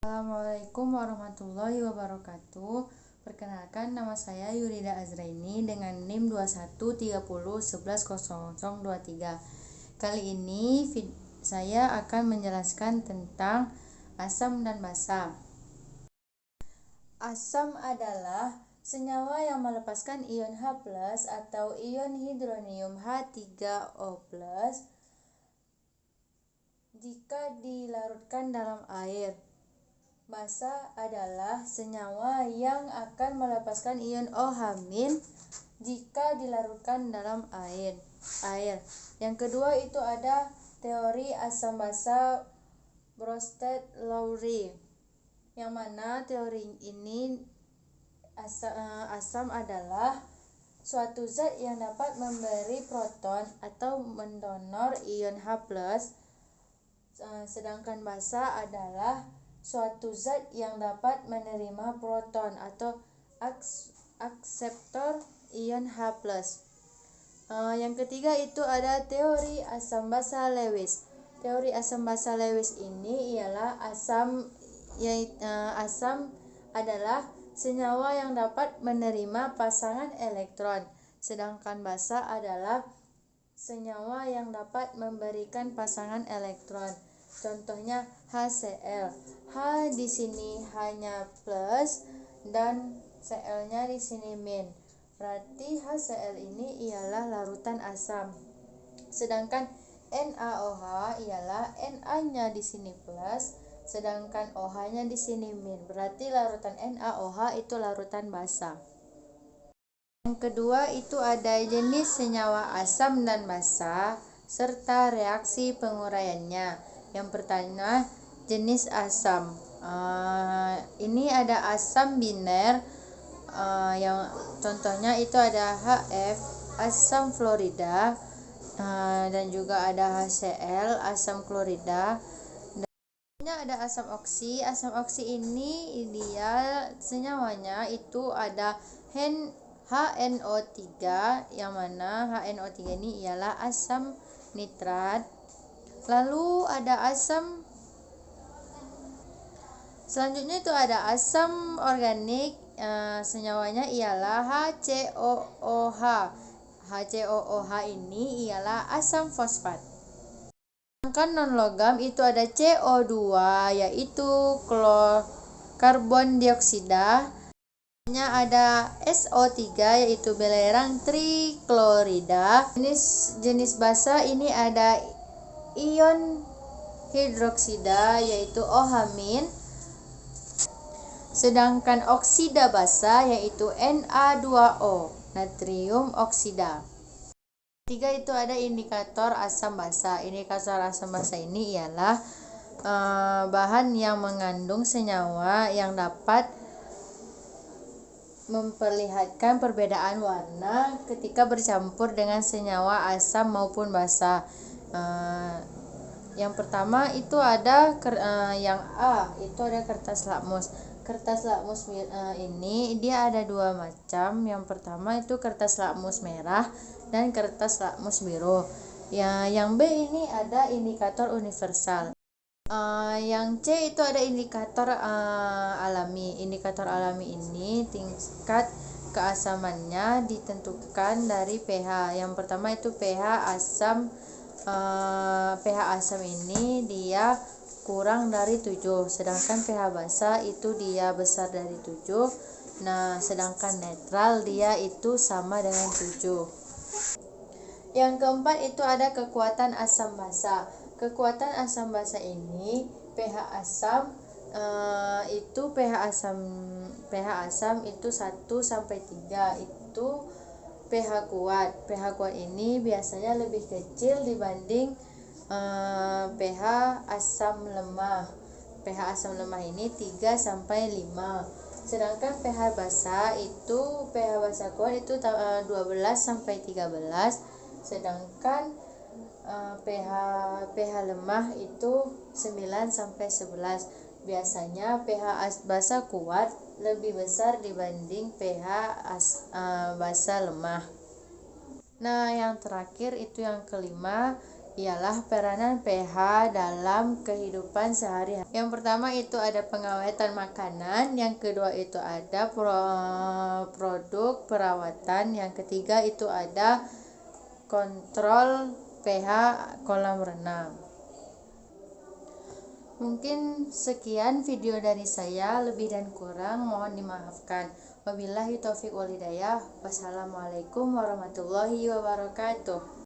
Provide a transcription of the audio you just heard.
Assalamualaikum warahmatullahi wabarakatuh. Perkenalkan, nama saya Yurida Azraini dengan NIM 2130110023. Kali ini saya akan menjelaskan tentang asam dan basa. Asam adalah senyawa yang melepaskan ion H+ atau ion hidronium H3O+ jika dilarutkan dalam air. Basa adalah senyawa yang akan melepaskan ion OH- jika dilarutkan dalam air. Yang kedua itu ada teori asam basa Bronsted-Lowry, yang mana teori ini asam adalah suatu zat yang dapat memberi proton atau mendonor ion H+, sedangkan basa adalah suatu zat yang dapat menerima proton atau akseptor ion H+. Yang ketiga itu ada teori asam basa Lewis. Teori asam basa Lewis ini ialah asam adalah senyawa yang dapat menerima pasangan elektron, sedangkan basa adalah senyawa yang dapat memberikan pasangan elektron. Contohnya HCl. H di sini hanya plus dan Cl-nya di sini min. Berarti HCl ini ialah larutan asam. Sedangkan NaOH ialah Na-nya di sini plus, sedangkan OH-nya di sini min. Berarti larutan NaOH itu larutan basa. Yang kedua itu ada jenis senyawa asam dan basa serta reaksi penguraiannya. Yang pertama, jenis asam. Ini ada asam biner, yang contohnya itu ada HF, asam fluorida, dan juga ada HCl, asam klorida. Dan ada asam oksi. Asam oksi ini dia senyawanya itu ada HNO3, yang mana HNO3 ini ialah asam nitrat. Lalu ada asam selanjutnya itu ada asam organik, senyawanya ialah HCOOH. HCOOH ini ialah asam fosfat. Sedangkan non-logam itu ada CO2, yaitu karbon dioksida. Ada SO3, yaitu belerang triklorida. Jenis basa ini ada ion hidroksida, yaitu OH-. Sedangkan oksida basa yaitu Na2O, natrium oksida. Ketiga itu ada indikator asam basa. Indikator asam basa ini ialah bahan yang mengandung senyawa yang dapat memperlihatkan perbedaan warna ketika bercampur dengan senyawa asam maupun basa. Yang pertama itu ada yang A, itu ada kertas lakmus. Kertas lakmus ini dia ada dua macam. Yang pertama itu kertas lakmus merah dan kertas lakmus biru. Yang B ini ada indikator universal. Yang C itu ada indikator alami. Indikator alami ini tingkat keasamannya ditentukan dari pH. Yang pertama itu pH asam. pH asam ini dia kurang dari 7, sedangkan pH basa itu dia besar dari 7. Nah, sedangkan netral dia itu sama dengan 7. Yang keempat itu ada kekuatan asam basa. Kekuatan asam basa ini pH asam pH asam itu 1 sampai 3 itu pH kuat. pH kuat ini biasanya lebih kecil dibanding pH asam lemah. pH asam lemah ini 3 sampai 5. Sedangkan pH basa itu pH basa kuat itu 12 sampai 13. Sedangkan pH lemah itu 9 sampai 11. Biasanya pH basa kuat lebih besar dibanding pH basa lemah. Nah, yang terakhir itu yang kelima, ialah peranan pH dalam kehidupan sehari-hari. Yang pertama itu ada pengawetan makanan, yang kedua itu ada produk perawatan, yang ketiga itu ada kontrol pH kolam renang. Mungkin sekian video dari saya, lebih dan kurang mohon dimaafkan. Wabillahi taufiq wal hidayah. Wassalamualaikum warahmatullahi wabarakatuh.